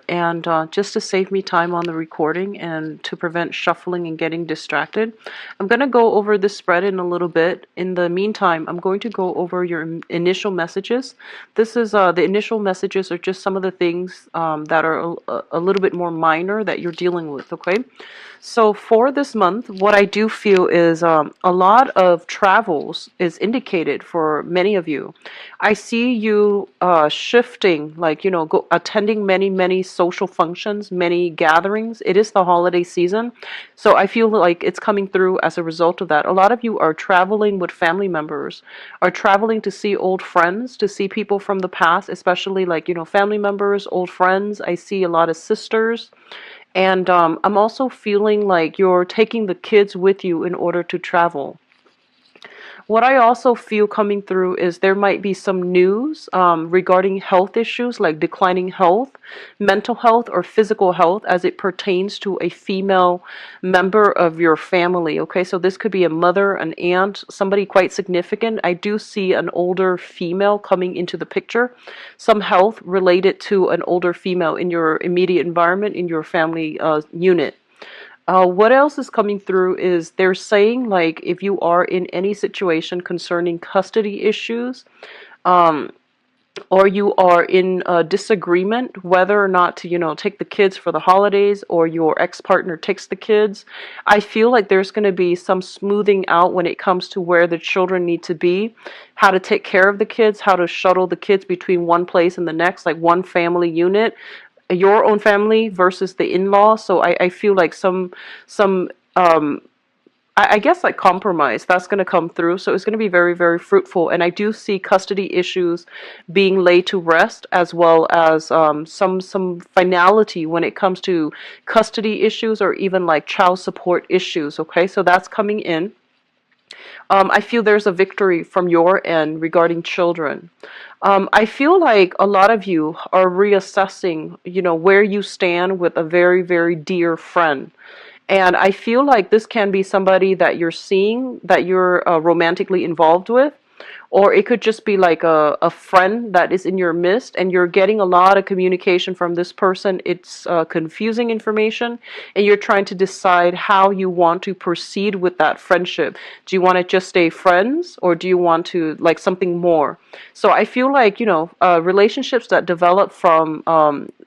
and just to save me time on the recording and to prevent shuffling and getting distracted, I'm going to go over this spread in a little bit. In the meantime, I'm going to go over your initial messages. This is the initial messages are just some of the things that are a little bit more minor that you're dealing with, okay? So for this month, what I do feel is a lot of travels is indicated for many of you. I see you shifting, like, attending many social functions, many gatherings. It is the holiday season, so I feel like it's coming through as a result of that. A lot of you are traveling with family members, are traveling to see old friends, to see people from the past, especially like, family members, old friends. I see a lot of sisters. And I'm also feeling like you're taking the kids with you in order to travel. What I also feel coming through is there might be some news regarding health issues like declining health, mental health, or physical health as it pertains to a female member of your family. Okay, so this could be a mother, an aunt, somebody quite significant. I do see an older female coming into the picture, some health related to an older female in your immediate environment, in your family unit. What else is coming through is they're saying, like, if you are in any situation concerning custody issues, um, or you are in a disagreement whether or not to, take the kids for the holidays, or your ex-partner takes the kids, I feel like there's going to be some smoothing out when it comes to where the children need to be, how to take care of the kids, how to shuttle the kids between one place and the next, like one family unit, your own family versus the in-law. So I feel like some I guess like compromise that's going to come through. So it's going to be very fruitful. And I do see custody issues being laid to rest, as well as some finality when it comes to custody issues or even like child support issues. Okay, so that's coming in. I feel there's a victory from your end regarding children. I feel like a lot of you are reassessing, where you stand with a very dear friend. And I feel like this can be somebody that you're seeing, that you're romantically involved with. Or it could just be like a friend that is in your midst, and you're getting a lot of communication from this person. It's confusing information, and you're trying to decide how you want to proceed with that friendship. Do you want to just stay friends, or do you want to like something more? So I feel like, relationships that develop from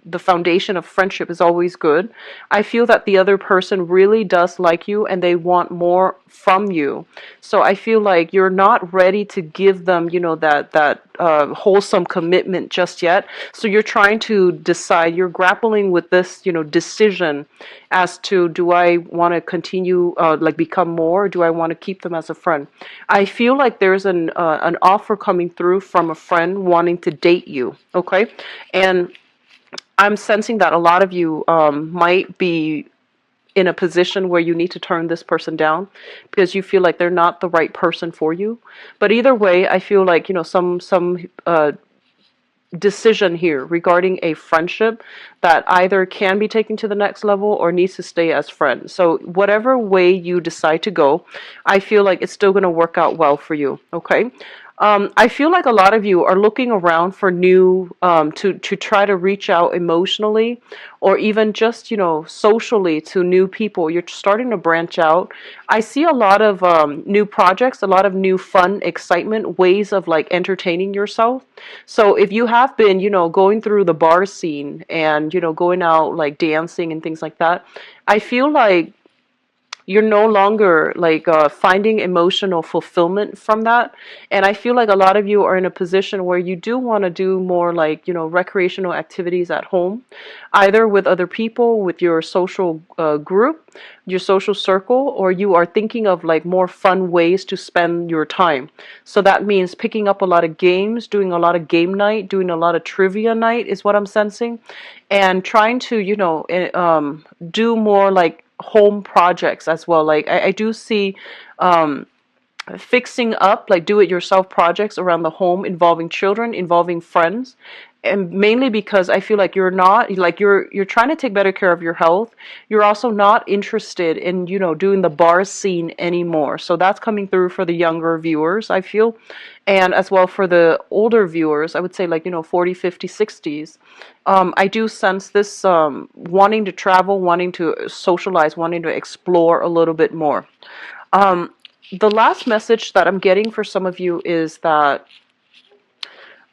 the foundation of friendship is always good. I feel that the other person really does like you and they want more from you. So I feel like you're not ready to give them, that wholesome commitment just yet. So you're trying to decide, you're grappling with this, decision as to, do I want to continue, like become more, or do I want to keep them as a friend? I feel like there's an offer coming through from a friend wanting to date you, okay? And I'm sensing that a lot of you might be in a position where you need to turn this person down because you feel like they're not the right person for you. But either way, I feel like, some decision here regarding a friendship that either can be taken to the next level or needs to stay as friends. So whatever way you decide to go, I feel like it's still going to work out well for you, okay? I feel like a lot of you are looking around for new, to try to reach out emotionally, or even just, socially to new people. You're starting to branch out. I see a lot of new projects, a lot of new fun, excitement, ways of like entertaining yourself. So if you have been, going through the bar scene and, going out like dancing and things like that, I feel like you're no longer like finding emotional fulfillment from that. And I feel like a lot of you are in a position where you do want to do more like, recreational activities at home, either with other people, with your social group, your social circle, or you are thinking of like more fun ways to spend your time. So that means picking up a lot of games, doing a lot of game night, doing a lot of trivia night is what I'm sensing, and trying to, do more like home projects as well. Like I do see fixing up, like do it yourself projects around the home involving children, involving friends. and mainly because I feel like you're trying to take better care of your health. You're also not interested in, doing the bar scene anymore. So that's coming through for the younger viewers, I feel. And as well for the older viewers, I would say, like, 40, 50, 60s. I do sense this wanting to travel, wanting to socialize, wanting to explore a little bit more. Um, the last message that I'm getting for some of you is that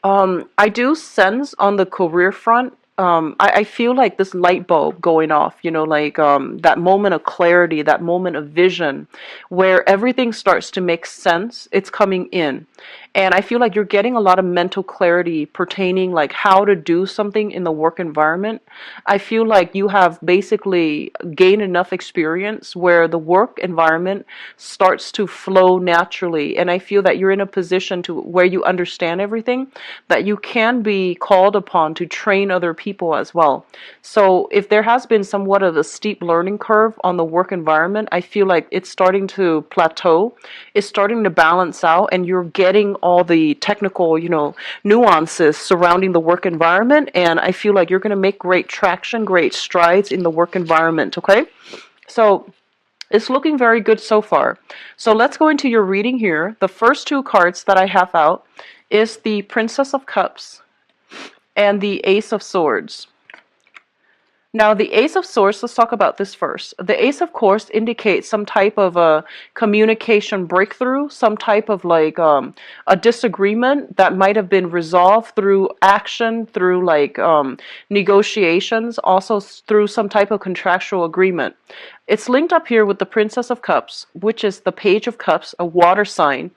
I do sense on the career front. I feel like this light bulb going off, like that moment of clarity, that moment of vision where everything starts to make sense. It's coming in. And I feel like you're getting a lot of mental clarity pertaining like how to do something in the work environment. I feel like you have basically gained enough experience where the work environment starts to flow naturally. And I feel that you're in a position to where you understand everything, that you can be called upon to train other people as well. So if there has been somewhat of a steep learning curve on the work environment, I feel like it's starting to plateau. It's starting to balance out, and you're getting all the technical, nuances surrounding the work environment. And I feel like you're going to make great traction, great strides in the work environment. Okay. So it's looking very good so far. So let's go into your reading here. The first two cards that I have out is the Princess of Cups and the Ace of Swords. Now, the Ace of Swords, let's talk about this first. The Ace, of course, indicates some type of a communication breakthrough, some type of like a disagreement that might have been resolved through action, through like negotiations, also through some type of contractual agreement. It's linked up here with the Princess of Cups, which is the Page of Cups, a water sign.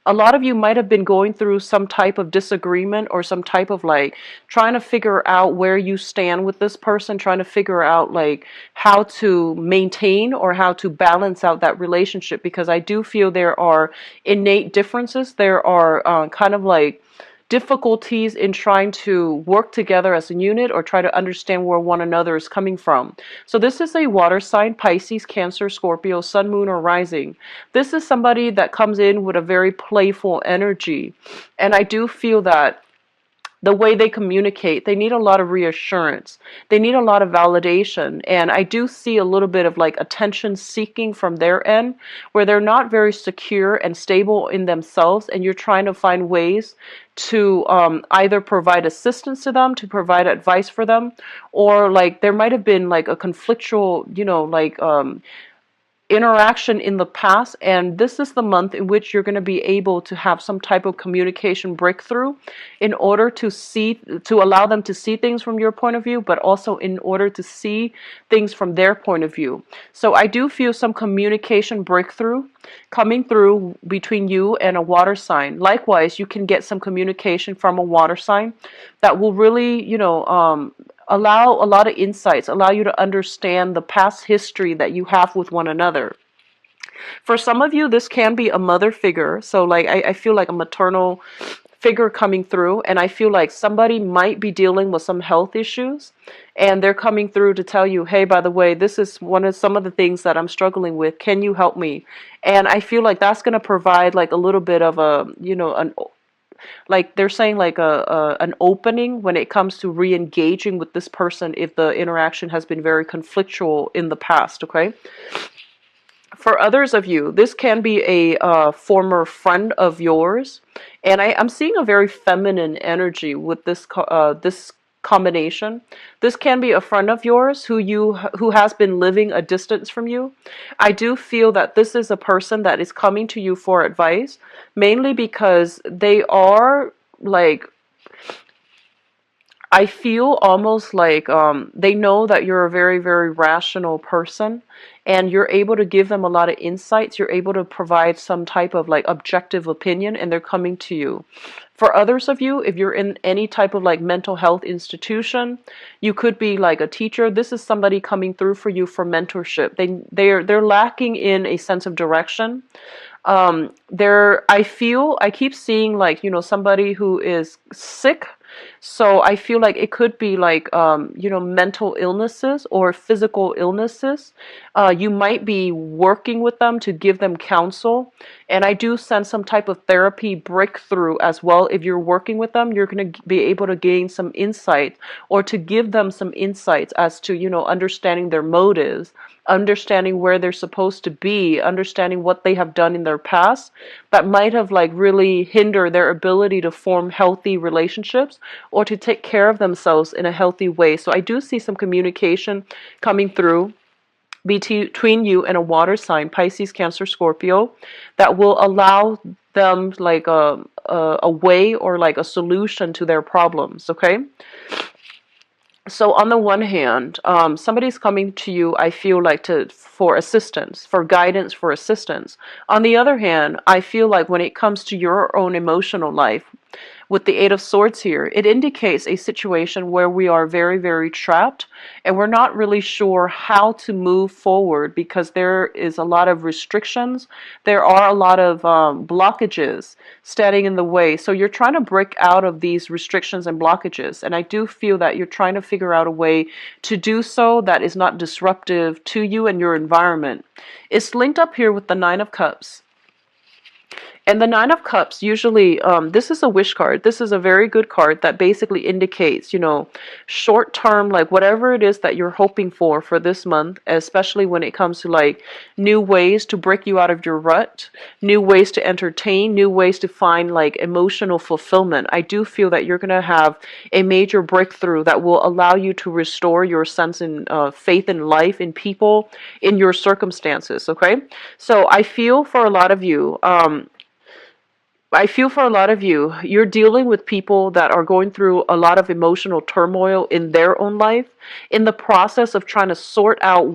A lot of you might have been going through some type of disagreement or some type of like trying to figure out where you stand with this person, trying to figure out like how to maintain or how to balance out that relationship, because I do feel there are innate differences. There are kind of like difficulties in trying to work together as a unit or try to understand where one another is coming from. So this is a water sign: Pisces, Cancer, Scorpio, Sun, Moon, or Rising. This is somebody that comes in with a very playful energy. And I do feel that the way they communicate, they need a lot of reassurance. They need a lot of validation. And I do see a little bit of like attention seeking from their end, where they're not very secure and stable in themselves. And you're trying to find ways to either provide assistance to them, to provide advice for them, or like there might have been like a conflictual, interaction in the past, and this is the month in which you're going to be able to have some type of communication breakthrough in order to allow them to see things from your point of view, but also in order to see things from their point of view. So I do feel some communication breakthrough coming through between you and a water sign. Likewise, you can get some communication from a water sign that will really, allow a lot of insights, allow you to understand the past history that you have with one another. For some of you, this can be a mother figure. So like I feel like a maternal figure coming through, and I feel like somebody might be dealing with some health issues, and they're coming through to tell you, hey, by the way, this is some of the things that I'm struggling with. Can you help me? And I feel like that's going to provide like a little bit of a, like they're saying like an opening when it comes to re-engaging with this person if the interaction has been very conflictual in the past. Okay. For others of you, this can be a former friend of yours, and I'm seeing a very feminine energy with this combination. This can be a friend of yours who has been living a distance from you. I do feel that this is a person that is coming to you for advice, mainly because they are like, I feel almost like they know that you're a very, very rational person, and you're able to give them a lot of insights. You're able to provide some type of like objective opinion, and they're coming to you. For others of you, if you're in any type of like mental health institution, you could be like a teacher. This is somebody coming through for you for mentorship. They're lacking in a sense of direction. I keep seeing like, somebody who is sick. So I feel like it could be like, mental illnesses or physical illnesses. You might be working with them to give them counsel. And I do sense some type of therapy breakthrough as well. If you're working with them, you're going to be able to gain some insight, or to give them some insights as to, understanding their motives, understanding where they're supposed to be, understanding what they have done in their past that might have like really hindered their ability to form healthy relationships or to take care of themselves in a healthy way. So I do see some communication coming through between you and a water sign, Pisces, Cancer, Scorpio, that will allow them like a way or like a solution to their problems. Okay. So on the one hand, somebody's coming to you, I feel like, for assistance, for guidance, for assistance. On the other hand, I feel like when it comes to your own emotional life, with the Eight of Swords here, it indicates a situation where we are very, very trapped and we're not really sure how to move forward because there is a lot of restrictions. There are a lot of blockages standing in the way. So you're trying to break out of these restrictions and blockages. And I do feel that you're trying to figure out a way to do so that is not disruptive to you and your environment. It's linked up here with the Nine of Cups. And the Nine of Cups, usually, this is a wish card. This is a very good card that basically indicates, short term, like whatever it is that you're hoping for this month, especially when it comes to like new ways to break you out of your rut, new ways to entertain, new ways to find like emotional fulfillment. I do feel that you're going to have a major breakthrough that will allow you to restore your sense in faith in life, in people, in your circumstances. Okay. So I feel for a lot of you, you're dealing with people that are going through a lot of emotional turmoil in their own life. In the process of trying to sort out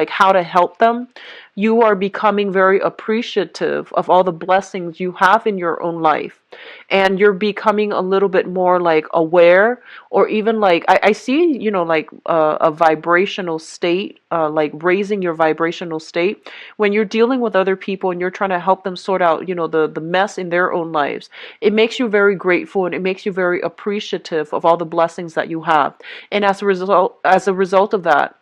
how to help them, you are becoming very appreciative of all the blessings you have in your own life. And you're becoming a little bit more like aware, or even like, I see, like a vibrational state, like raising your vibrational state when you're dealing with other people and you're trying to help them sort out, the mess in their own lives. It makes you very grateful and it makes you very appreciative of all the blessings that you have. And as a result of that,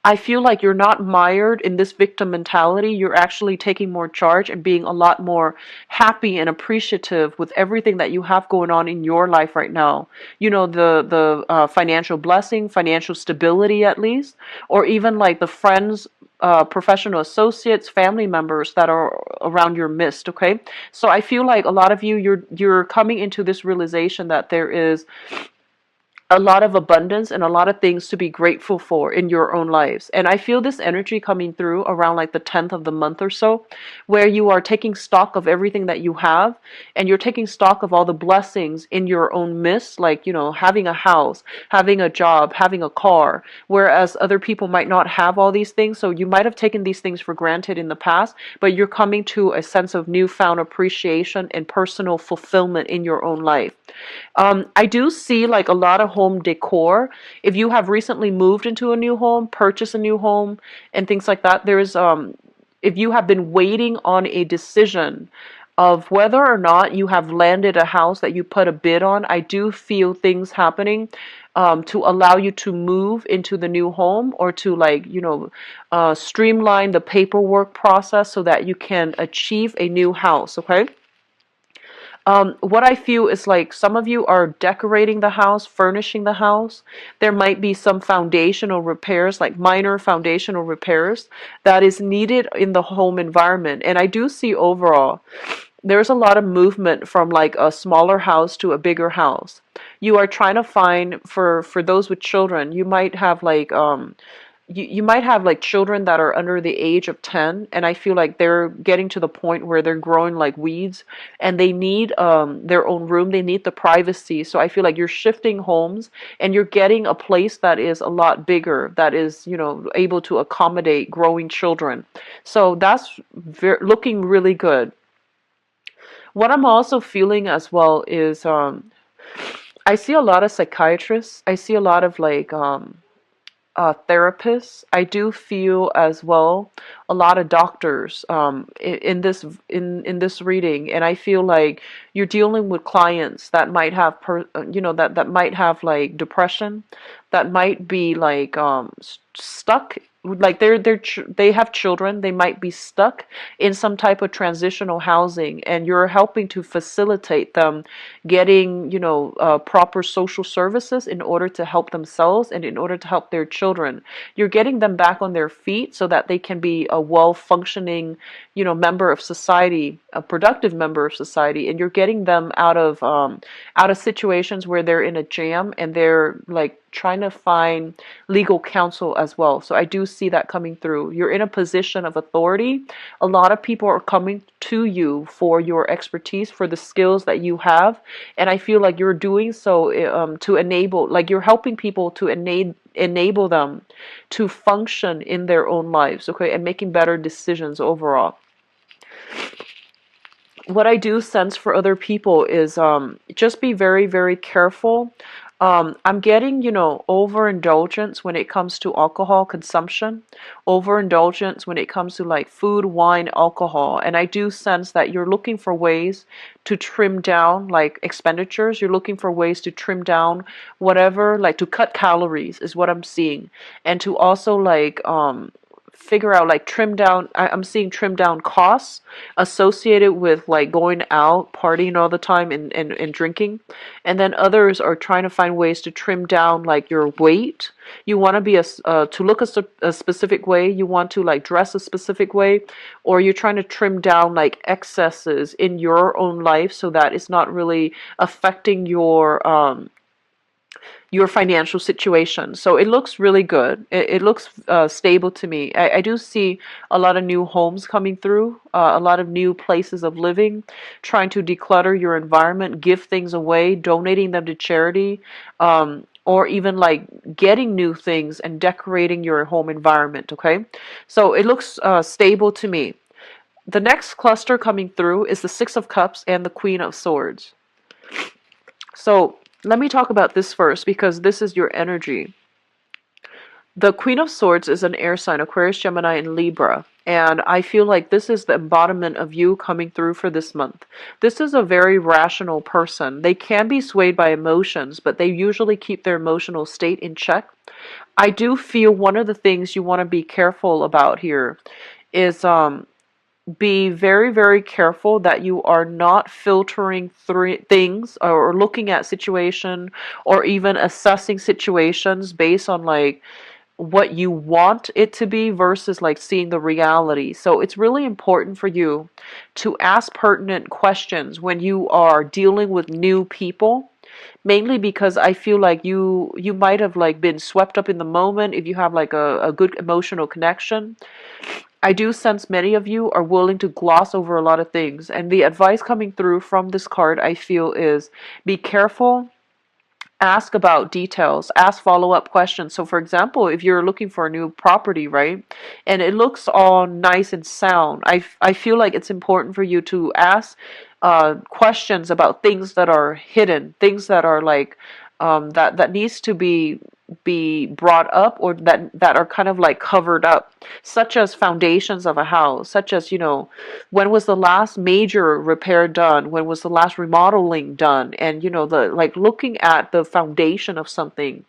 I feel like you're not mired in this victim mentality. You're actually taking more charge and being a lot more happy and appreciative with everything that you have going on in your life right now. The financial blessing, financial stability at least, or even like the friends, professional associates, family members that are around your midst. Okay, so I feel like a lot of you, you're coming into this realization that there is a lot of abundance and a lot of things to be grateful for in your own lives. And I feel this energy coming through around like the 10th of the month or so, where you are taking stock of everything that you have and you're taking stock of all the blessings in your own midst, like, having a house, having a job, having a car, whereas other people might not have all these things. So you might have taken these things for granted in the past, but you're coming to a sense of newfound appreciation and personal fulfillment in your own life. I do see like a lot of home decor. If you have recently moved into a new home, purchased a new home, and things like that, if you have been waiting on a decision of whether or not you have landed a house that you put a bid on, I do feel things happening to allow you to move into the new home, or to streamline the paperwork process so that you can achieve a new house. Okay. What I feel is like some of you are decorating the house, furnishing the house. There might be some foundational repairs, like minor foundational repairs that is needed in the home environment. And I do see overall there's a lot of movement from like a smaller house to a bigger house. You are trying to find, for those with children, you might have like you might have like children that are under the age of 10, and I feel like they're getting to the point where they're growing like weeds and they need their own room, they need the privacy. So I feel like you're shifting homes and you're getting a place that is a lot bigger, that is, able to accommodate growing children. So that's looking really good. What I'm also feeling as well is I see a lot of psychiatrists. I see a lot of like therapists. I do feel as well a lot of doctors in this reading, and I feel like you're dealing with clients that might have that might have like depression, that might be like stuck. Like they have children, they might be stuck in some type of transitional housing, and you're helping to facilitate them getting, proper social services in order to help themselves and in order to help their children. You're getting them back on their feet so that they can be a well-functioning, member of society, a productive member of society, and you're getting them out of situations where they're in a jam and they're like trying to find legal counsel as well. So I do see that coming through. You're in a position of authority. A lot of people are coming to you for your expertise, for the skills that you have, and I feel like you're doing so to enable, like you're helping people to enable them to function in their own lives, okay, and making better decisions overall. What I do sense for other people is just be very, very careful. I'm getting, overindulgence when it comes to alcohol consumption, overindulgence when it comes to like food, wine, alcohol. And I do sense that you're looking for ways to trim down like expenditures. You're looking for ways to trim down whatever, like to cut calories is what I'm seeing. And to also like, figure out like trim down, I'm seeing trim down costs associated with like going out partying all the time and drinking, and then others are trying to find ways to trim down like your weight. You want to be to look a specific way, you want to like dress a specific way, or you're trying to trim down like excesses in your own life so that it's not really affecting your financial situation. So it looks really good. It looks stable to me. I do see a lot of new homes coming through, a lot of new places of living, trying to declutter your environment, give things away, donating them to charity, or even like getting new things and decorating your home environment, okay? So it looks stable to me. The next cluster coming through is the Six of Cups and the Queen of Swords. So let me talk about this first because this is your energy. The Queen of Swords is an air sign, Aquarius, Gemini, and Libra. And I feel like this is the embodiment of you coming through for this month. This is a very rational person. They can be swayed by emotions, but they usually keep their emotional state in check. I do feel one of the things you want to be careful about here is be very, very careful that you are not filtering things or looking at situation or even assessing situations based on like what you want it to be versus like seeing the reality. So it's really important for you to ask pertinent questions when you are dealing with new people. Mainly because I feel like you might have like been swept up in the moment if you have like a good emotional connection. I do sense many of you are willing to gloss over a lot of things. And the advice coming through from this card, I feel, is be careful. Ask about details, ask follow-up questions. So for example, if you're looking for a new property, right, and it looks all nice and sound, I feel like it's important for you to ask questions about things that are hidden, things that are like that needs to be brought up, or that are kind of like covered up, such as foundations of a house, such as, when was the last major repair done, when was the last remodeling done, and the like looking at the foundation of something.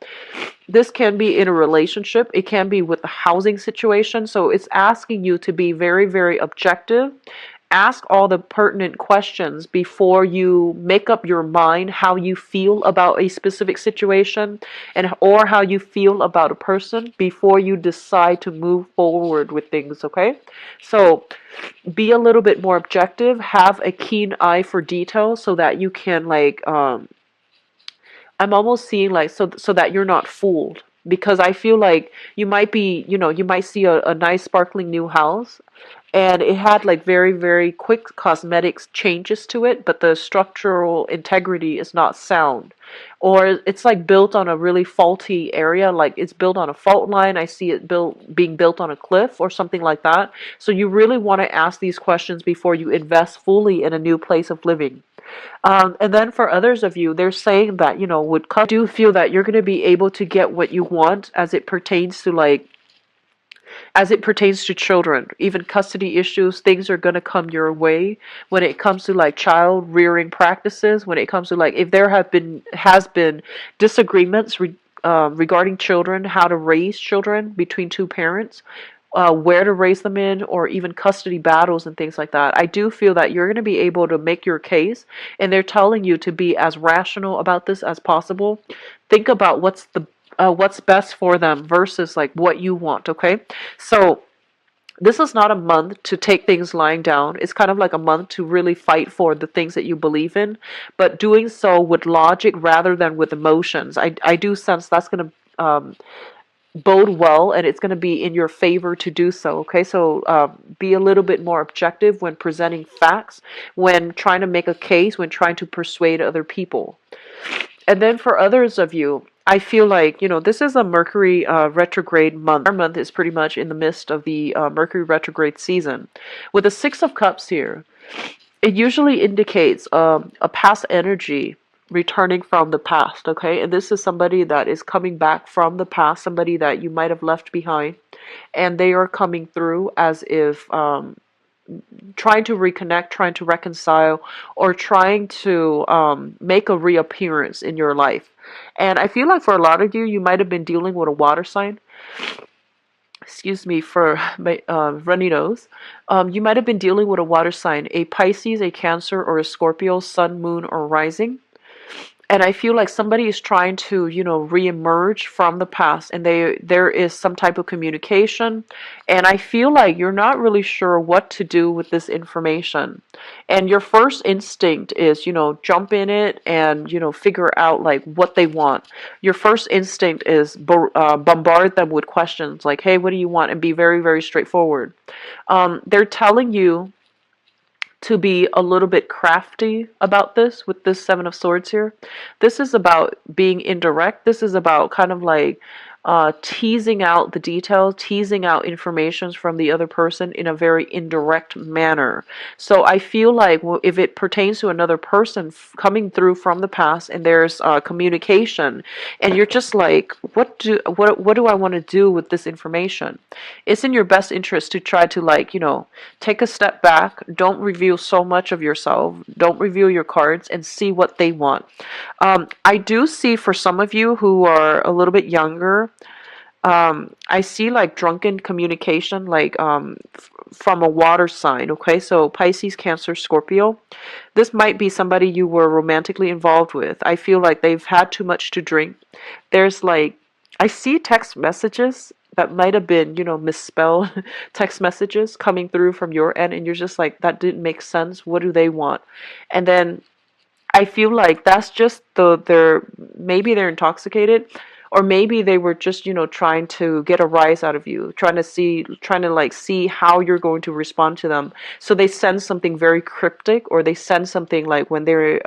This can be in a relationship, it can be with a housing situation, so it's asking you to be very, very objective. Ask all the pertinent questions before you make up your mind how you feel about a specific situation and or how you feel about a person before you decide to move forward with things, okay? So be a little bit more objective, have a keen eye for detail so that you can like I'm almost seeing like so that you're not fooled, because I feel like you might be, you might see a nice sparkling new house and it had like very, very quick cosmetics changes to it, but the structural integrity is not sound. Or it's like built on a really faulty area, like it's built on a fault line. I see it being built on a cliff or something like that. So you really want to ask these questions before you invest fully in a new place of living. And then for others of you, they're saying that, would come, do feel that you're going to be able to get what you want as it pertains to children. Even custody issues, things are going to come your way when it comes to like child rearing practices, when it comes to like if there has been disagreements regarding children, how to raise children between two parents, where to raise them in, or even custody battles and things like that. I do feel that you're going to be able to make your case, and they're telling you to be as rational about this as possible. Think about what's best for them versus like what you want. Okay, so this is not a month to take things lying down. It's kind of like a month to really fight for the things that you believe in, but doing so with logic rather than with emotions. I do sense that's going to bode well, and it's going to be in your favor to do so. Okay, so be a little bit more objective when presenting facts, when trying to make a case, when trying to persuade other people. And then for others of you, I feel like, this is a Mercury retrograde month. Our month is pretty much in the midst of the Mercury retrograde season. With the Six of Cups here, it usually indicates a past energy returning from the past, okay? And this is somebody that is coming back from the past, somebody that you might have left behind, and they are coming through as if trying to reconnect, trying to reconcile, or trying to make a reappearance in your life. And I feel like for a lot of you, you might have been dealing with a water sign. Excuse me for my runny nose. You might have been dealing with a water sign, a Pisces, a Cancer, or a Scorpio, sun, moon, or rising. And I feel like somebody is trying to, reemerge from the past, and there is some type of communication. And I feel like you're not really sure what to do with this information. And your first instinct is, jump in it and, figure out like what they want. Your first instinct is bombard them with questions like, hey, what do you want? And be very, very straightforward. They're telling you to be a little bit crafty about this with this Seven of Swords here. This is about being indirect. This is about kind of like teasing out the details, teasing out information from the other person in a very indirect manner. So I feel like if it pertains to another person coming through from the past, and there's communication, and you're just like, what do I want to do with this information? It's in your best interest to try to like, take a step back. Don't reveal so much of yourself. Don't reveal your cards, and see what they want. I do see for some of you who are a little bit younger, I see like drunken communication, like from a water sign. Okay, so Pisces, Cancer, Scorpio. This might be somebody you were romantically involved with. I feel like they've had too much to drink. There's like, I see text messages that might have been, misspelled text messages coming through from your end, and you're just like, that didn't make sense. What do they want? And then I feel like that's just maybe they're intoxicated, or maybe they were just, trying to get a rise out of you, trying to like see how you're going to respond to them. So they send something very cryptic, or they send something like when they're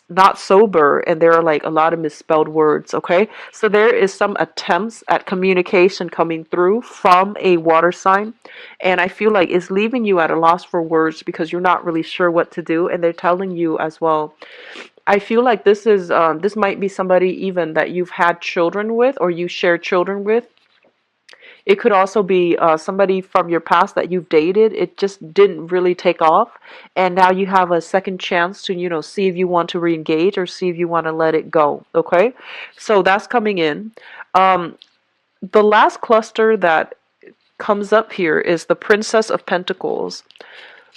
not sober, and there are like a lot of misspelled words. Okay, so there is some attempts at communication coming through from a water sign, and I feel like it's leaving you at a loss for words because you're not really sure what to do. And they're telling you as well, I feel like this might be somebody even that you've had children with, or you share children with. It could also be somebody from your past that you've dated. It just didn't really take off, and now you have a second chance to, see if you want to re-engage or see if you want to let it go. Okay, so that's coming in. The last cluster that comes up here is the Princess of Pentacles.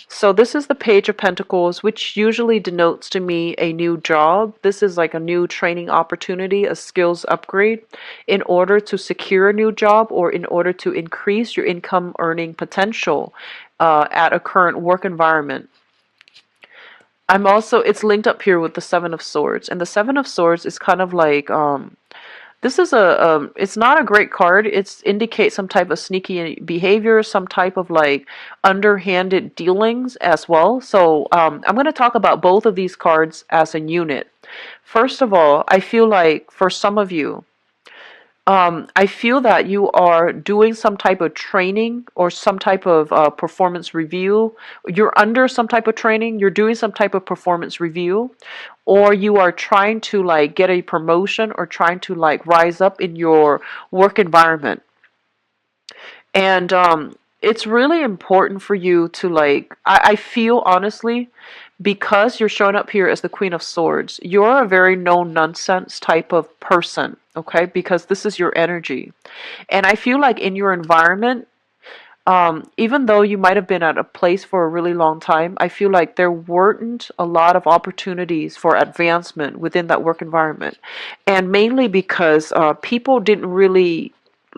So this is the Page of Pentacles, which usually denotes to me a new job. This is like a new training opportunity, a skills upgrade in order to secure a new job, or in order to increase your income earning potential at a current work environment. It's linked up here with the Seven of Swords, and the Seven of Swords is kind of like, this is it's not a great card. It indicates some type of sneaky behavior, some type of like underhanded dealings as well. So I'm going to talk about both of these cards as a unit. First of all, I feel like for some of you, I feel that you are doing some type of training or some type of performance review. You're under some type of training, you're doing some type of performance review, or you are trying to like get a promotion or trying to like rise up in your work environment. And it's really important for you to like, I feel honestly, because you're showing up here as the Queen of Swords, you're a very no nonsense type of person, okay? Because this is your energy. And I feel like in your environment, even though you might have been at a place for a really long time, I feel like there weren't a lot of opportunities for advancement within that work environment. And mainly because people didn't really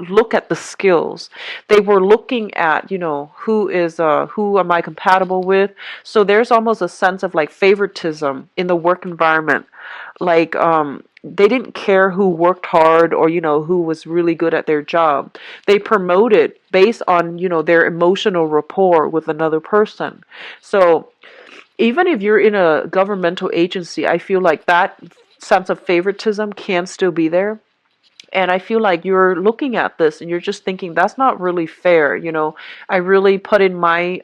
look at the skills. They were looking at, who am I compatible with? So there's almost a sense of like favoritism in the work environment. Like they didn't care who worked hard or who was really good at their job. They promoted based on their emotional rapport with another person. So even if you're in a governmental agency, I feel like that sense of favoritism can still be there. And I feel like you're looking at this and you're just thinking that's not really fair. I really put in my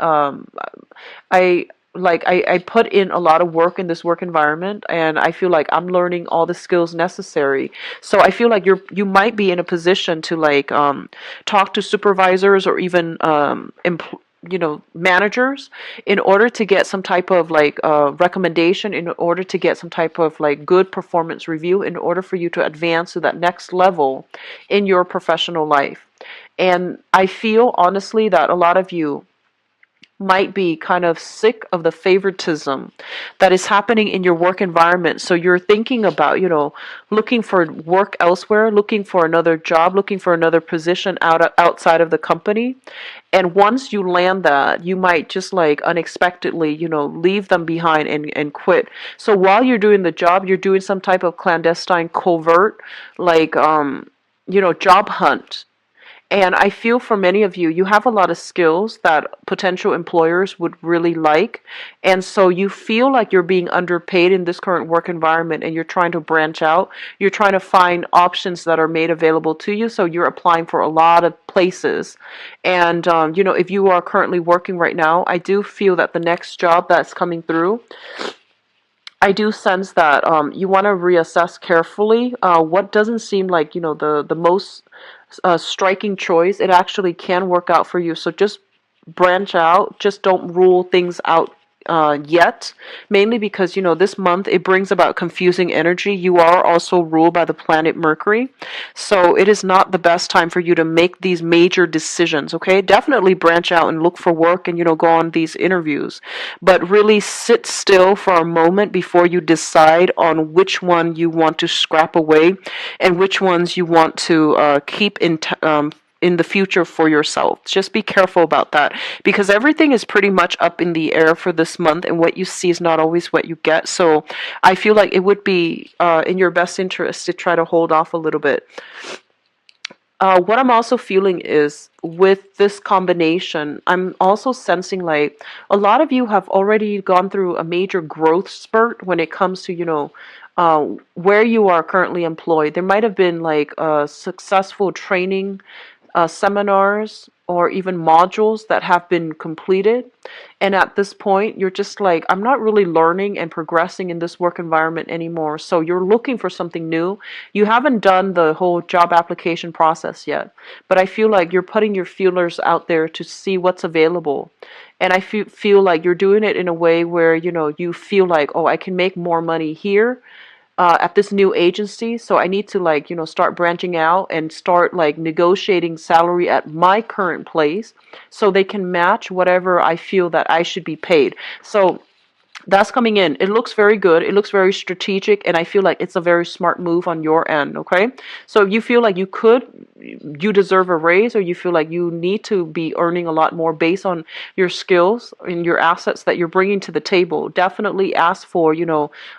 I I put in a lot of work in this work environment, and I feel like I'm learning all the skills necessary. So I feel like you might be in a position to like talk to supervisors or even managers in order to get some type of like recommendation, in order to get some type of like good performance review, in order for you to advance to that next level in your professional life. And I feel honestly that a lot of you might be kind of sick of the favoritism that is happening in your work environment. So you're thinking about, looking for work elsewhere, looking for another job, looking for another position outside of the company. And once you land that, you might just like unexpectedly, leave them behind and quit. So while you're doing the job, you're doing some type of clandestine covert, like, job hunt. And I feel for many of you, you have a lot of skills that potential employers would really like. And so you feel like you're being underpaid in this current work environment and you're trying to branch out. You're trying to find options that are made available to you. So you're applying for a lot of places. And, if you are currently working right now, I do feel that the next job that's coming through, I do sense that you want to reassess carefully what doesn't seem like the most striking choice. It actually can work out for you. So just branch out. Just don't rule things out yet, mainly because this month it brings about confusing energy. You are also ruled by the planet Mercury, so it is not the best time for you to make these major decisions. Okay, definitely branch out and look for work and go on these interviews, but really sit still for a moment before you decide on which one you want to scrap away and which ones you want to keep in the future for yourself. Just be careful about that because everything is pretty much up in the air for this month, and what you see is not always what you get. So I feel like it would be in your best interest to try to hold off a little bit. What I'm also feeling is with this combination, I'm also sensing like a lot of you have already gone through a major growth spurt when it comes to, where you are currently employed. There might have been like a successful training seminars or even modules that have been completed. And at this point, you're just like, I'm not really learning and progressing in this work environment anymore. So you're looking for something new. You haven't done the whole job application process yet, but I feel like you're putting your feelers out there to see what's available. And I feel like you're doing it in a way where, you feel like, oh, I can make more money here at this new agency, so I need to like start branching out and start like negotiating salary at my current place so they can match whatever I feel that I should be paid. So that's coming in. It looks very good. It looks very strategic, and I feel like it's a very smart move on your end, okay? So if you feel like you could you deserve a raise, or you feel like you need to be earning a lot more based on your skills and your assets that you're bringing to the table, definitely ask for,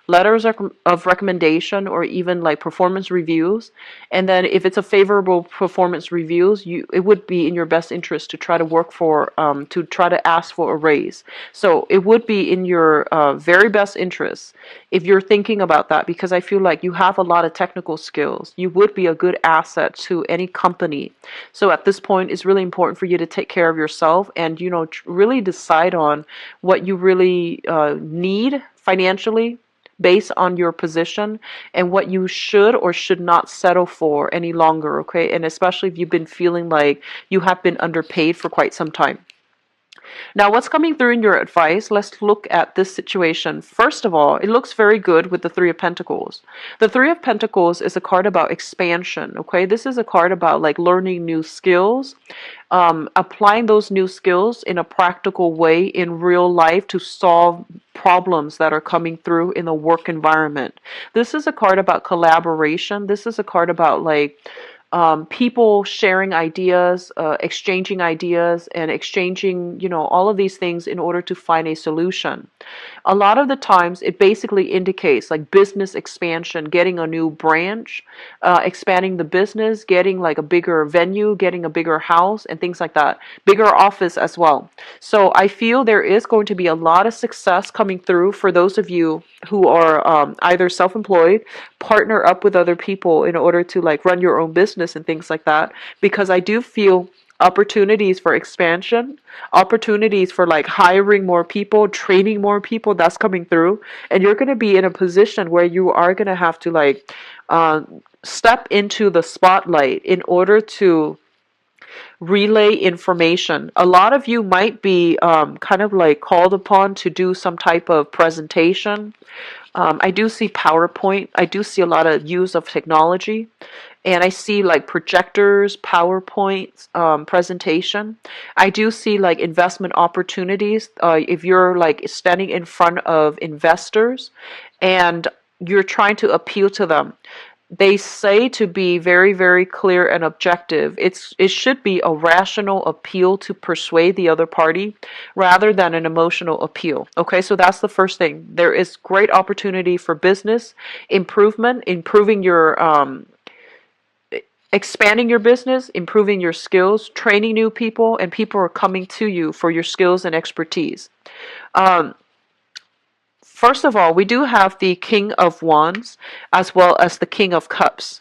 letters of recommendation, or even like performance reviews. And then if it's a favorable performance reviews, it would be in your best interest to try to work for, to try to ask for a raise. So it would be in your very best interest if you're thinking about that, because I feel like you have a lot of technical skills. You would be a good asset to any company. So at this point, it's really important for you to take care of yourself and, really decide on what you really need financially based on your position, and what you should or should not settle for any longer, okay? And especially if you've been feeling like you have been underpaid for quite some time. Now, what's coming through in your advice? Let's look at this situation. First of all, it looks very good with the Three of Pentacles. The Three of Pentacles is a card about expansion, okay? This is a card about like learning new skills, applying those new skills in a practical way in real life to solve problems that are coming through in the work environment. This is a card about collaboration. This is a card about like people sharing ideas, exchanging ideas, and exchanging, all of these things in order to find a solution. A lot of the times, it basically indicates like business expansion, getting a new branch, expanding the business, getting like a bigger venue, getting a bigger house, and things like that. Bigger office as well. So I feel there is going to be a lot of success coming through for those of you who are either self-employed, partner up with other people in order to like run your own business and things like that, because I do feel opportunities for expansion, opportunities for like hiring more people, training more people, that's coming through. And you're going to be in a position where you are going to have to like step into the spotlight in order to relay information. A lot of you might be kind of like called upon to do some type of presentation. I do see PowerPoint. I do see a lot of use of technology. And I see like projectors, PowerPoints, presentation. I do see like investment opportunities. If you're like standing in front of investors and you're trying to appeal to them, they say to be very, very clear and objective. It should be a rational appeal to persuade the other party rather than an emotional appeal. Okay, so that's the first thing. There is great opportunity for business improvement, improving your expanding your business, improving your skills, training new people, and people are coming to you for your skills and expertise. First of all, we do have the King of Wands as well as the King of Cups.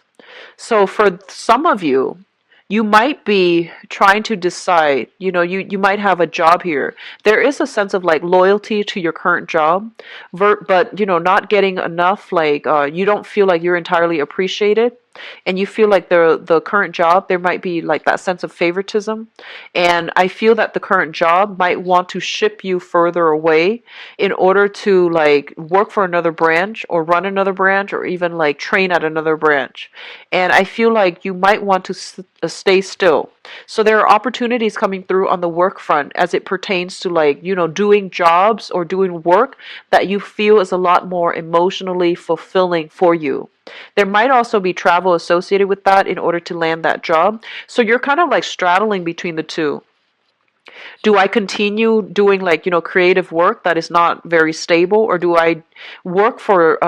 So for some of you, you might be trying to decide, you might have a job here. There is a sense of like loyalty to your current job, but, not getting enough, like you don't feel like you're entirely appreciated. And you feel like the current job, there might be like that sense of favoritism. And I feel that the current job might want to ship you further away in order to like work for another branch or run another branch or even like train at another branch. And I feel like you might want to stay still. So there are opportunities coming through on the work front as it pertains to like, doing jobs or doing work that you feel is a lot more emotionally fulfilling for you. There might also be travel associated with that in order to land that job. So you're kind of like straddling between the two. Do I continue doing like, creative work that is not very stable, or do I work for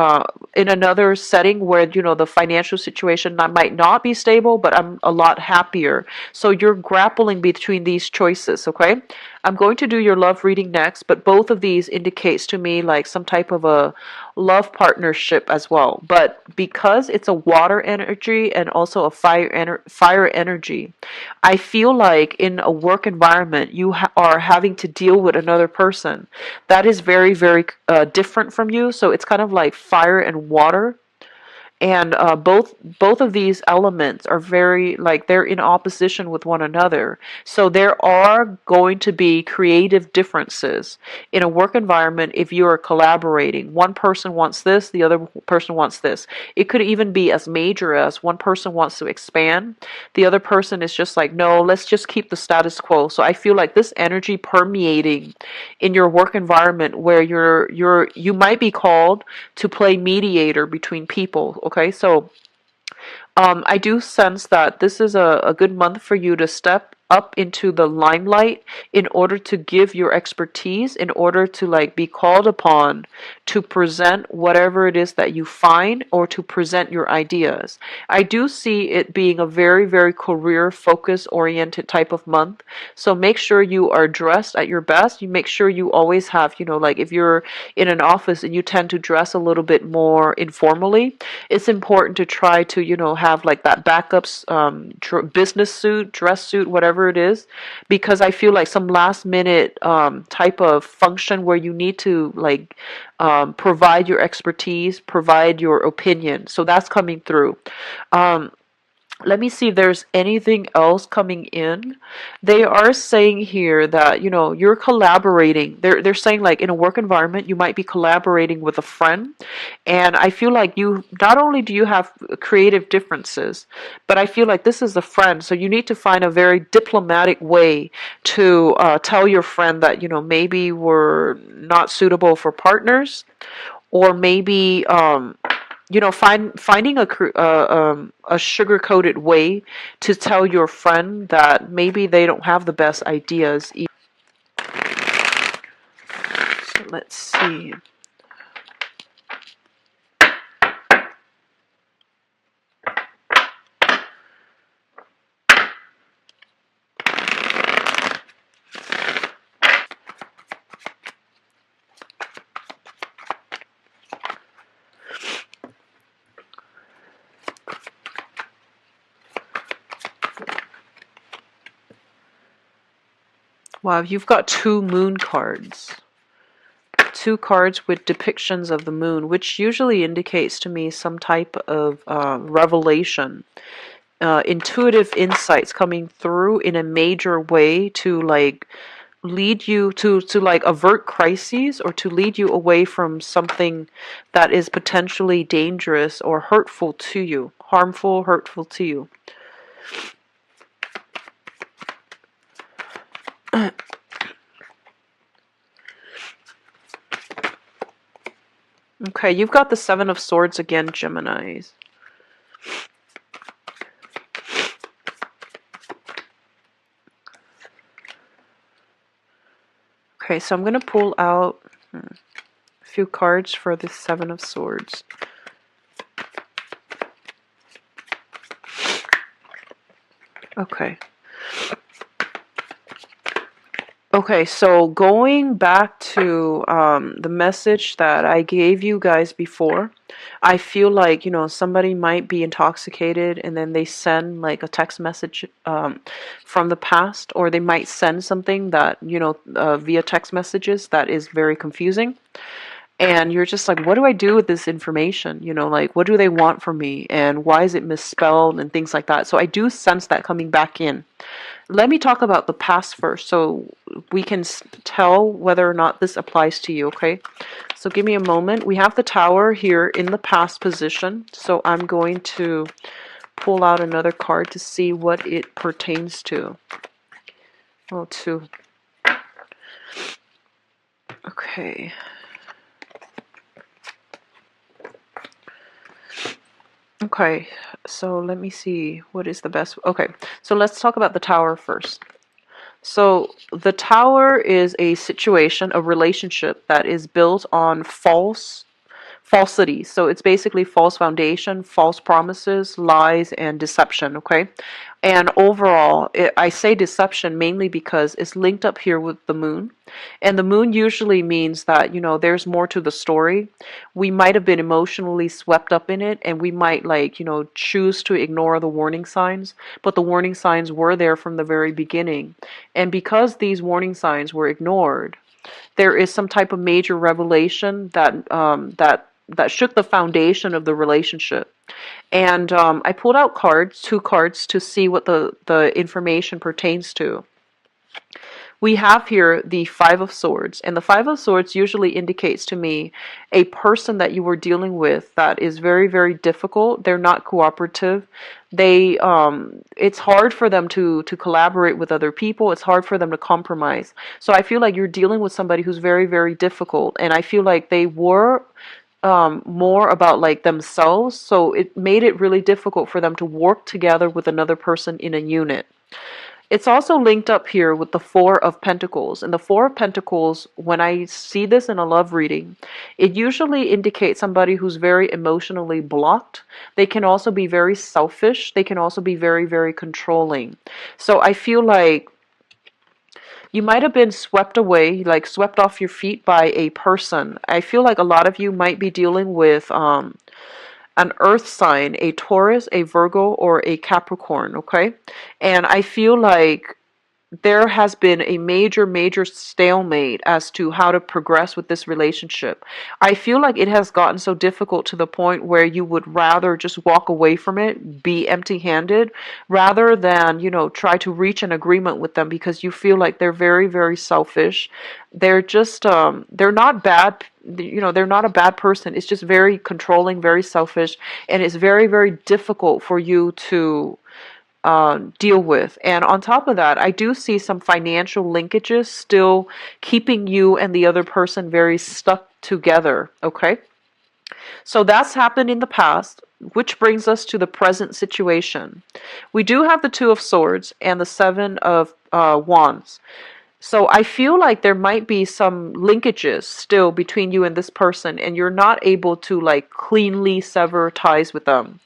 in another setting where, the financial situation might not be stable, but I'm a lot happier. So you're grappling between these choices, okay? I'm going to do your love reading next, but both of these indicates to me like some type of a love partnership as well. But because it's a water energy and also a fire energy, I feel like in a work environment you are having to deal with another person that is very, very different from you. So it's kind of like fire and water. And both of these elements are very like they're in opposition with one another. So there are going to be creative differences in a work environment if you are collaborating. One person wants this, the other person wants this. It could even be as major as one person wants to expand, the other person is just like, no, let's just keep the status quo. So I feel like this energy permeating in your work environment where you might be called to play mediator between people. Okay, so I do sense that this is a good month for you to step up into the limelight in order to give your expertise, in order to like be called upon to present whatever it is that you find or to present your ideas. I do see it being a very, very career focus oriented type of month. So make sure you are dressed at your best. You make sure you always have, like if you're in an office and you tend to dress a little bit more informally, it's important to try to, have like that backups, business suit, dress suit, whatever it is, because I feel like some last minute type of function where you need to like provide your expertise, provide your opinion. So that's coming through. Let me see if there's anything else coming in. They are saying here that, you're collaborating. They're saying like in a work environment, you might be collaborating with a friend. And I feel like you, not only do you have creative differences, but I feel like this is a friend. So you need to find a very diplomatic way to tell your friend that, maybe we're not suitable for partners, or maybe finding a sugar coated way to tell your friend that maybe they don't have the best ideas. So let's see. Wow, you've got two moon cards. Two cards with depictions of the moon, which usually indicates to me some type of revelation, intuitive insights coming through in a major way to like lead you to like avert crises, or to lead you away from something that is potentially dangerous or hurtful to you, harmful, hurtful to you. Okay, you've got the Seven of Swords again, Geminis. Okay, so I'm going to pull out a few cards for the Seven of Swords. Okay. Okay, so going back to the message that I gave you guys before, I feel like, somebody might be intoxicated and then they send like a text message from the past, or they might send something that, via text messages that is very confusing. And you're just like, what do I do with this information? Like, what do they want from me? And why is it misspelled and things like that? So I do sense that coming back in. Let me talk about the past first so we can tell whether or not this applies to you, okay? So give me a moment. We have the Tower here in the past position. So I'm going to pull out another card to see what it pertains to. Oh, two. Okay. Okay, so let me see what is the best. Okay, so let's talk about the Tower first. So the Tower is a situation, a relationship that is built on falsity. So it's basically false foundation, false promises, lies, and deception, okay? And overall, I say deception mainly because it's linked up here with the moon. And the moon usually means that, there's more to the story. We might have been emotionally swept up in it, and we might choose to ignore the warning signs, but the warning signs were there from the very beginning. And because these warning signs were ignored, there is some type of major revelation that shook the foundation of the relationship. And I pulled out two cards, to see what the information pertains to. We have here the Five of Swords, and the Five of Swords usually indicates to me a person that you were dealing with that is very, very difficult. They're not cooperative. It's hard for them to collaborate with other people. It's hard for them to compromise. So I feel like you're dealing with somebody who's very, very difficult, and I feel like they were more about like themselves, so it made it really difficult for them to work together with another person in a unit. It's also linked up here with the Four of Pentacles. And the Four of Pentacles, when I see this in a love reading, it usually indicates somebody who's very emotionally blocked. They can also be very selfish. They can also be very, very controlling. So I feel like you might have been swept away, like swept off your feet by a person. I feel like a lot of you might be dealing with an earth sign, a Taurus, a Virgo, or a Capricorn, okay? And I feel like there has been a major, major stalemate as to how to progress with this relationship. I feel like it has gotten so difficult to the point where you would rather just walk away from it, be empty-handed, rather than, try to reach an agreement with them because you feel like they're very, very selfish. They're just, they're not bad. They're not a bad person. It's just very controlling, very selfish, and it's very, very difficult for you to deal with. And on top of that, I do see some financial linkages still keeping you and the other person very stuck together. Okay. So that's happened in the past, which brings us to the present situation. We do have the Two of Swords and the Seven of Wands. So I feel like there might be some linkages still between you and this person, and you're not able to like cleanly sever ties with them.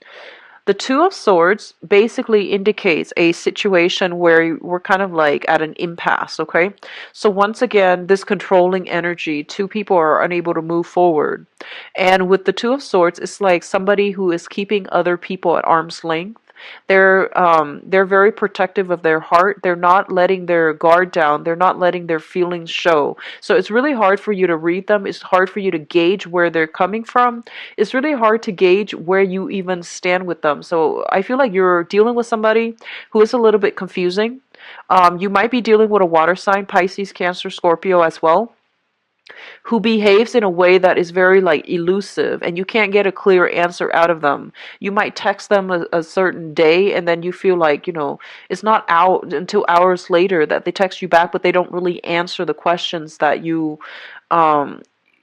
The Two of Swords basically indicates a situation where we're kind of like at an impasse, okay? So once again, this controlling energy, two people are unable to move forward. And with the Two of Swords, it's like somebody who is keeping other people at arm's length. They're very protective of their heart. They're not letting their guard down. They're not letting their feelings show. So it's really hard for you to read them. It's hard for you to gauge where they're coming from. It's really hard to gauge where you even stand with them. So I feel like you're dealing with somebody who is a little bit confusing. You might be dealing with a water sign, Pisces, Cancer, Scorpio as well, who behaves in a way that is very like elusive, and you can't get a clear answer out of them. You might text them a certain day, and then you feel like, it's not out until hours later that they text you back, but they don't really answer the questions that um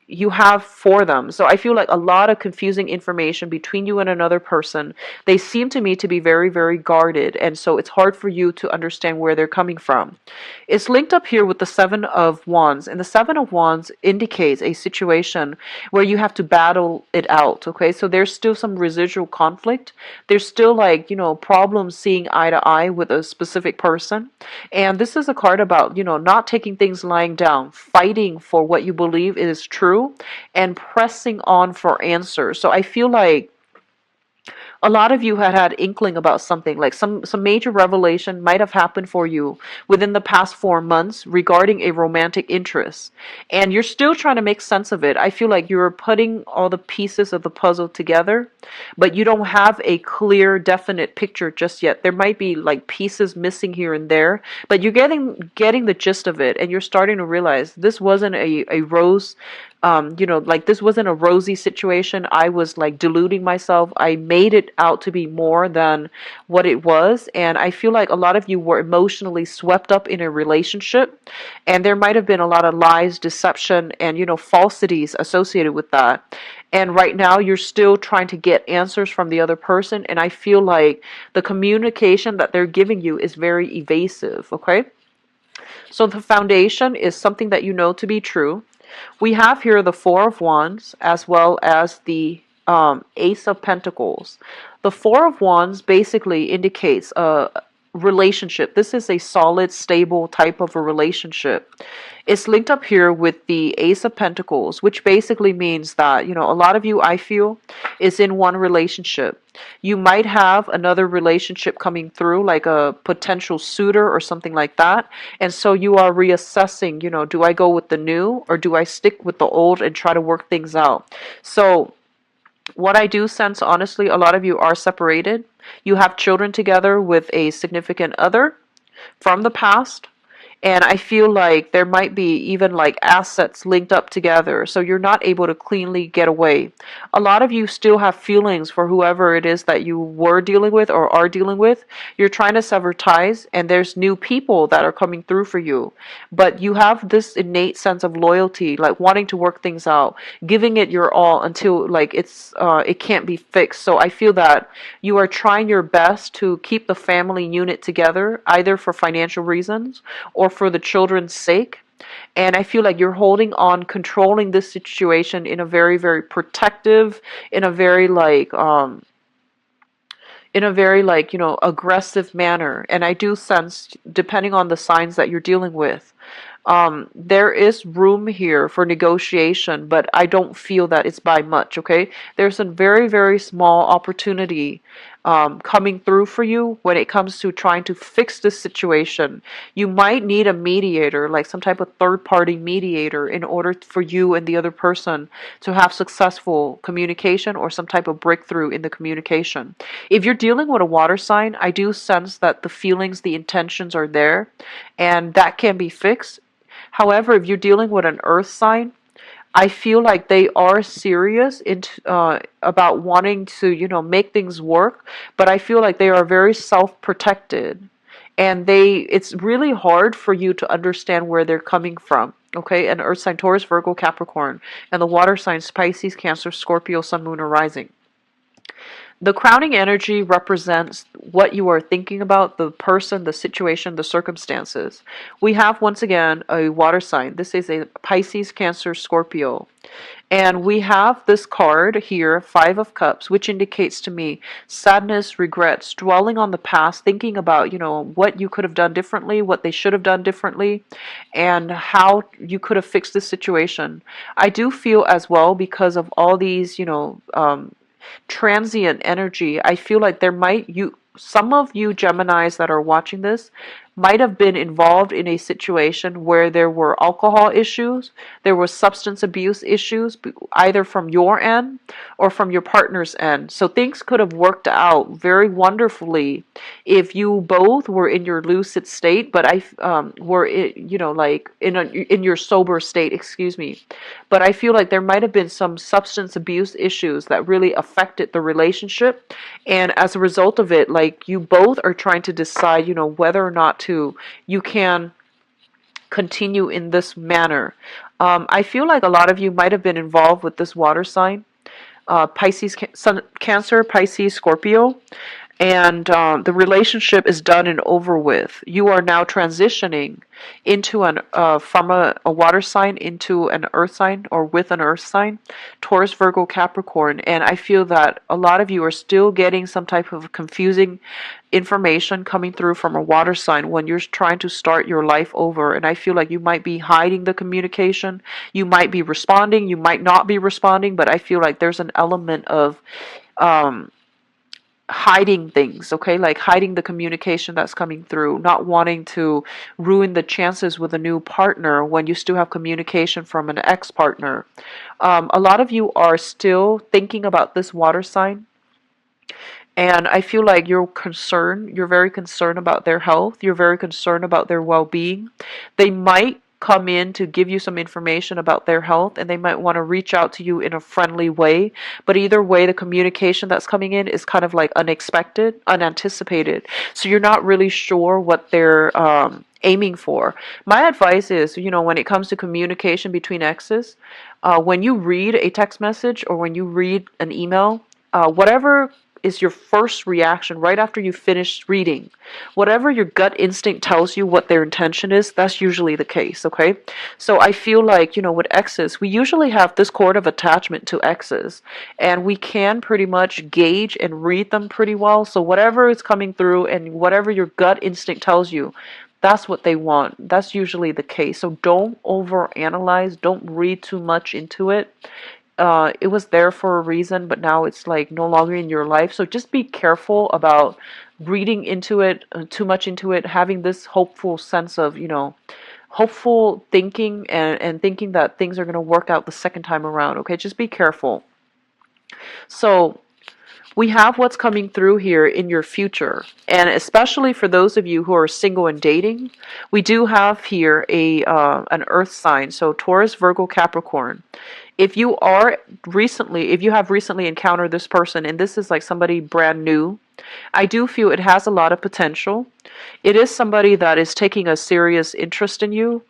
you have for them. So I feel like a lot of confusing information between you and another person. They seem to me to be very, very guarded, and so it's hard for you to understand where they're coming from. It's linked up here with the Seven of Wands, and the Seven of Wands indicates a situation where you have to battle it out, okay? So there's still some residual conflict. There's still like, problems seeing eye to eye with a specific person. And this is a card about, not taking things lying down, fighting for what you believe is true, and pressing on for answers. So I feel like a lot of you had inkling about something, like some major revelation might have happened for you within the past 4 months regarding a romantic interest, and you're still trying to make sense of it. I feel like you're putting all the pieces of the puzzle together, but you don't have a clear, definite picture just yet. There might be like pieces missing here and there, but you're getting the gist of it, and you're starting to realize this wasn't a rose like this wasn't a rosy situation. I was like deluding myself. I made it out to be more than what it was. And I feel like a lot of you were emotionally swept up in a relationship. And there might have been a lot of lies, deception, and, falsities associated with that. And right now you're still trying to get answers from the other person. And I feel like the communication that they're giving you is very evasive. Okay. So the foundation is something that you know to be true. We have here the Four of Wands as well as the Ace of Pentacles. The Four of Wands basically indicates a relationship. This is a solid, stable type of a relationship. It's linked up here with the Ace of Pentacles, which basically means that, a lot of you, I feel, is in one relationship. You might have another relationship coming through, like a potential suitor or something like that. And so you are reassessing, do I go with the new or do I stick with the old and try to work things out? So what I do sense, honestly, a lot of you are separated. You have children together with a significant other from the past. And I feel like there might be even like assets linked up together, so you're not able to cleanly get away. A lot of you still have feelings for whoever it is that you were dealing with or are dealing with. You're trying to sever ties, and there's new people that are coming through for you. But you have this innate sense of loyalty, like wanting to work things out, giving it your all until like it can't be fixed. So I feel that you are trying your best to keep the family unit together, either for financial reasons or for the children's sake. And I feel like you're holding on, controlling this situation in a very, very protective, in a very aggressive manner. And I do sense, depending on the signs that you're dealing with, there is room here for negotiation, but I don't feel that it's by much, okay? There's a very, very small opportunity coming through for you when it comes to trying to fix this situation. You might need a mediator, like some type of third-party mediator, in order for you and the other person to have successful communication or some type of breakthrough in the communication. If you're dealing with a water sign, I do sense that the feelings, the intentions are there, and that can be fixed. However, if you're dealing with an earth sign, I feel like they are serious about wanting to, make things work, but I feel like they are very self-protected, and it's really hard for you to understand where they're coming from. Okay, an earth sign, Taurus, Virgo, Capricorn, and the water signs, Pisces, Cancer, Scorpio, Sun, Moon, or Rising. The crowning energy represents what you are thinking about, the person, the situation, the circumstances. We have, once again, a water sign. This is a Pisces, Cancer, Scorpio. And we have this card here, Five of Cups, which indicates to me sadness, regrets, dwelling on the past, thinking about, what you could have done differently, what they should have done differently, and how you could have fixed this situation. I do feel as well, because of all these, transient energy, I feel like some of you Geminis that are watching this might have been involved in a situation where there were alcohol issues, there were substance abuse issues, either from your end or from your partner's end. So things could have worked out very wonderfully if you both were in your lucid state, but were like in your sober state, excuse me. But I feel like there might have been some substance abuse issues that really affected the relationship, and as a result of it, like, you both are trying to decide, whether or not you can continue in this manner. I feel like a lot of you might have been involved with this water sign, Pisces, Cancer, Pisces, Scorpio, and the relationship is done and over with. You are now transitioning into from a water sign into an earth sign, or with an earth sign, Taurus, Virgo, Capricorn. And I feel that a lot of you are still getting some type of confusing information coming through from a water sign when you're trying to start your life over. And I feel like you might be hiding the communication. You might be responding, you might not be responding, but I feel like there's an element of hiding things, okay? Like hiding the communication that's coming through, not wanting to ruin the chances with a new partner when you still have communication from an ex-partner. A lot of you are still thinking about this water sign, and I feel like you're very concerned about their health, you're very concerned about their well-being. They might come in to give you some information about their health, and they might want to reach out to you in a friendly way, but either way, the communication that's coming in is kind of like unexpected, unanticipated, so you're not really sure what they're aiming for. My advice is, when it comes to communication between exes, when you read a text message or when you read an email, whatever is your first reaction right after you finish reading, whatever your gut instinct tells you what their intention is, that's usually the case, okay? So I feel like, with exes, we usually have this cord of attachment to exes, and we can pretty much gauge and read them pretty well. So whatever is coming through and whatever your gut instinct tells you, that's what they want. That's usually the case. So don't overanalyze, don't read too much into it. It was there for a reason, but now it's like no longer in your life. So just be careful about reading into it, too much into it, having this hopeful sense of, hopeful thinking, and thinking that things are going to work out the second time around. Okay, just be careful. So We have what's coming through here in your future. And especially for those of you who are single and dating, we do have here a an earth sign. So Taurus, Virgo, Capricorn. If you have recently encountered this person and this is like somebody brand new, I do feel it has a lot of potential. It is somebody that is taking a serious interest in you.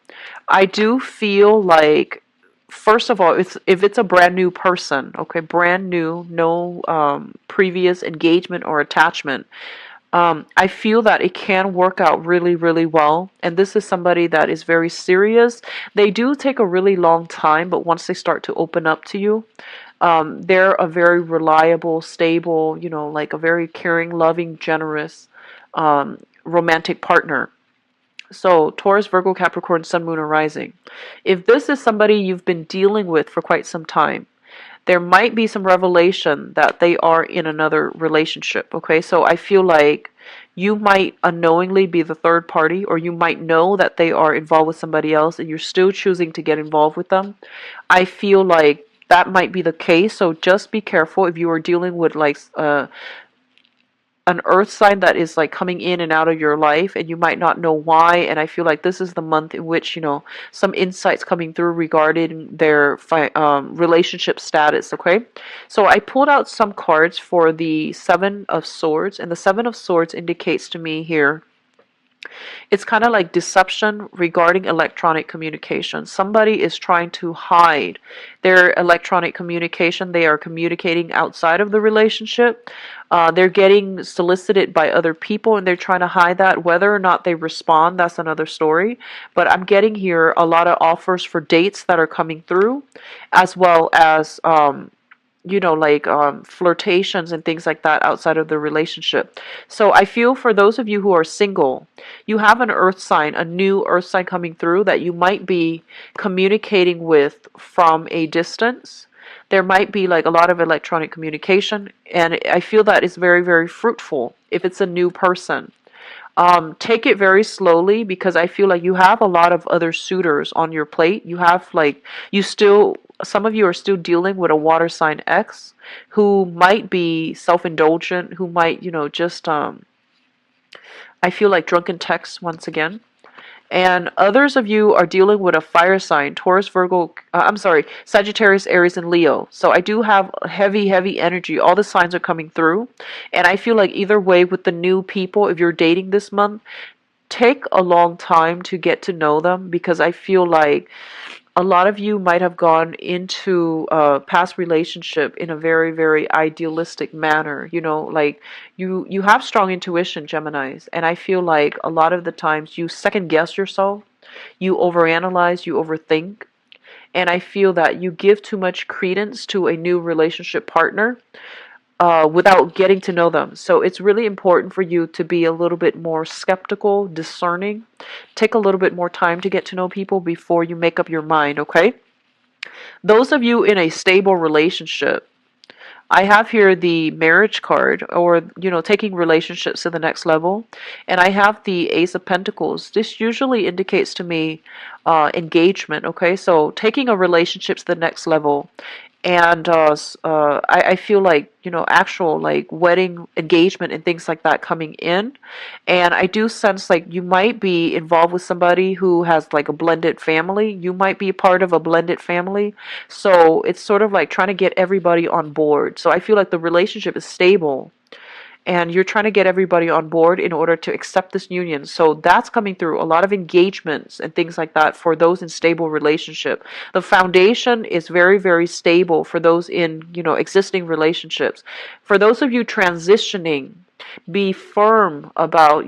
I do feel like, first of all, if it's a brand new person, okay, brand new, no previous engagement or attachment, I feel that it can work out really, really well. And this is somebody that is very serious. They do take a really long time, but once they start to open up to you, they're a very reliable, stable, like a very caring, loving, generous, romantic partner. So, Taurus, Virgo, Capricorn, Sun, Moon, or Rising. If this is somebody you've been dealing with for quite some time, there might be some revelation that they are in another relationship, okay? So I feel like you might unknowingly be the third party, or you might know that they are involved with somebody else and you're still choosing to get involved with them. I feel like that might be the case, so just be careful if you are dealing with like an earth sign that is like coming in and out of your life and you might not know why. And I feel like this is the month in which some insights coming through regarding their relationship status. Okay, so I pulled out some cards for the Seven of Swords, and the Seven of Swords indicates to me here it's kind of like deception regarding electronic communication. Somebody is trying to hide their electronic communication. They are communicating outside of the relationship. They're getting solicited by other people and they're trying to hide that. Whether or not they respond, that's another story. But I'm getting here a lot of offers for dates that are coming through, as well as flirtations and things like that outside of the relationship. So I feel for those of you who are single, you have an earth sign, a new earth sign coming through that you might be communicating with from a distance. There might be like a lot of electronic communication, and I feel that is very, very fruitful if it's a new person. Take it very slowly because I feel like you have a lot of other suitors on your plate. Some of you are still dealing with a water sign ex who might be self-indulgent, who might, I feel like drunken texts once again. And others of you are dealing with a fire sign, Taurus, Virgo, Sagittarius, Aries, and Leo. So I do have heavy, heavy energy. All the signs are coming through. And I feel like either way with the new people, if you're dating this month, take a long time to get to know them because I feel like a lot of you might have gone into a past relationship in a very, very idealistic manner. Like you have strong intuition, Geminis, and I feel like a lot of the times you second guess yourself, you overanalyze, you overthink, and I feel that you give too much credence to a new relationship partner without getting to know them. So it's really important for you to be a little bit more skeptical, discerning. Take a little bit more time to get to know people before you make up your mind, okay? Those of you in a stable relationship, I have here the marriage card, or taking relationships to the next level, and I have the Ace of Pentacles. This usually indicates to me engagement. Okay, so taking a relationship to the next level, and I feel like actual like wedding engagement and things like that coming in, and I do sense like you might be involved with somebody who has like a blended family. You might be a part of a blended family, so it's sort of like trying to get everybody on board. So I feel like the relationship is stable and you're trying to get everybody on board in order to accept this union. So that's coming through, a lot of engagements and things like that for those in stable relationship. The foundation is very, very stable for those in, existing relationships. For those of you transitioning, be firm about,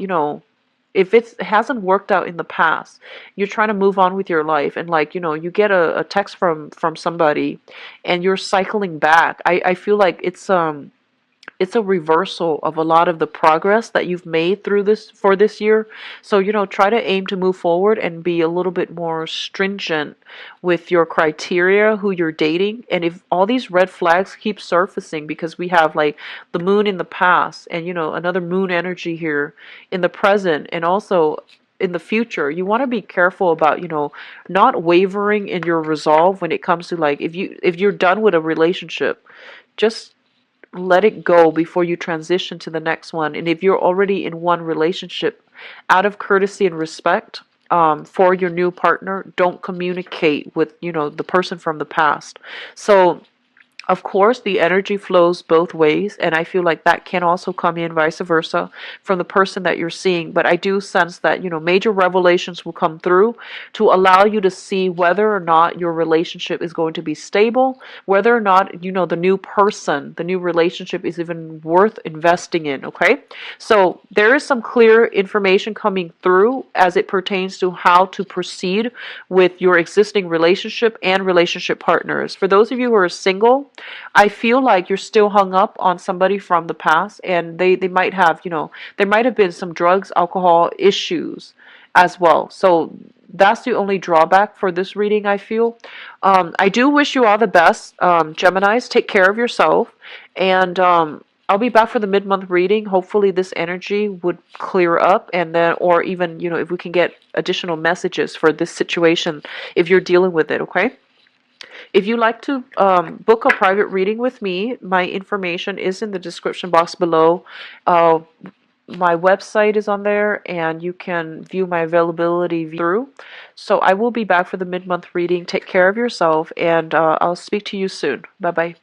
if it hasn't worked out in the past, you're trying to move on with your life, and like you get a text from somebody and you're cycling back. I feel like it's a reversal of a lot of the progress that you've made for this year. So, try to aim to move forward and be a little bit more stringent with your criteria, who you're dating. And if all these red flags keep surfacing, because we have like the moon in the past and, another moon energy here in the present and also in the future, you want to be careful about, not wavering in your resolve when it comes to like, if you're done with a relationship, just let it go before you transition to the next one. And if you're already in one relationship, out of courtesy and respect, for your new partner, don't communicate with, the person from the past. So of course, the energy flows both ways, and I feel like that can also come in vice versa from the person that you're seeing. But I do sense that, major revelations will come through to allow you to see whether or not your relationship is going to be stable, whether or not, the new person, the new relationship is even worth investing in, okay? So there is some clear information coming through as it pertains to how to proceed with your existing relationship and relationship partners. For those of you who are single, I feel like you're still hung up on somebody from the past, and they might have, there might have been some drugs, alcohol issues as well. So that's the only drawback for this reading, I feel. I do wish you all the best, Geminis. Take care of yourself, and I'll be back for the mid-month reading. Hopefully this energy would clear up, and then, or even, if we can get additional messages for this situation if you're dealing with it, okay? If you'd like to book a private reading with me, my information is in the description box below. My website is on there, and you can view my availability through. So I will be back for the mid-month reading. Take care of yourself, and I'll speak to you soon. Bye-bye.